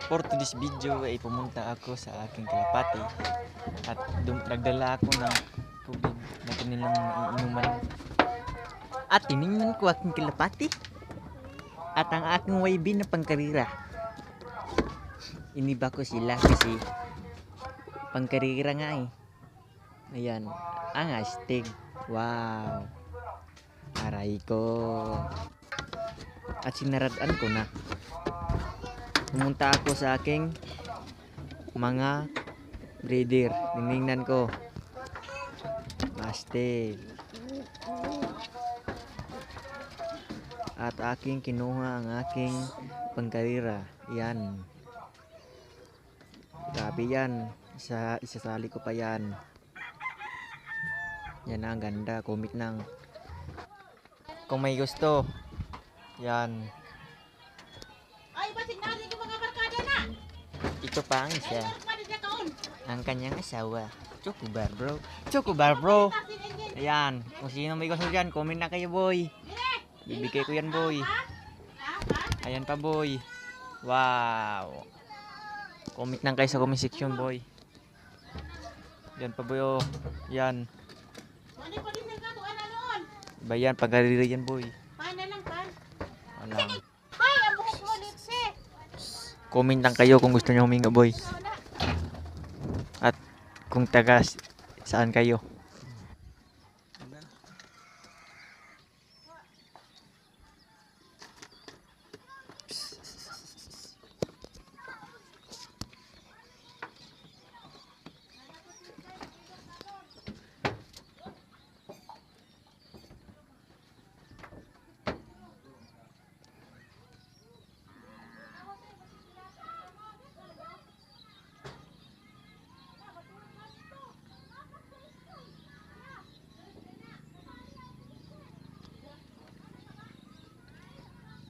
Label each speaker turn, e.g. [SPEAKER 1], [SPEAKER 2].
[SPEAKER 1] For today's video ay pumunta ako sa aking kalapati at nagdala ako ng tubig na kanilang iinuman. At tinignan ko aking kalapati at ang aking YB na pangkarira. Iniba ko sila kasi pangkarira nga eh. Ayan, ang astig. Wow. Aray ko. At sinaradaan ko na. Pumunta ako sa aking mga breeder. Tinignan ko. Astig. At aking kinuha ang aking pangkarira. Yan. Grabe yan. Isasali ko pa yan. Yan na, ang ganda. Comment lang kung may gusto. Yan.
[SPEAKER 2] Ay, basig natin yung mga barkada na.
[SPEAKER 1] Ito pa ang isa.
[SPEAKER 2] Ay, pwede na kaon.
[SPEAKER 1] Ang kanyang asawa. Chocobar bro. Chocobar bro. Ayan. Kung sino may gusto dyan, comment na kayo boy. Bibigay ko yan boy. Ayan pa boy. Wow. Comment lang kayo sa comment section boy. Yan pa boy oh. Yan.
[SPEAKER 2] Ano pa din ka tuan na noon?
[SPEAKER 1] Bayan, pagkarira yan boy.
[SPEAKER 2] Pan na lang pan.
[SPEAKER 1] Ano.
[SPEAKER 2] Ay, ang buhok mo litse.
[SPEAKER 1] Comment lang kayo kung gusto nyo huminga boy. At kung taga saan kayo.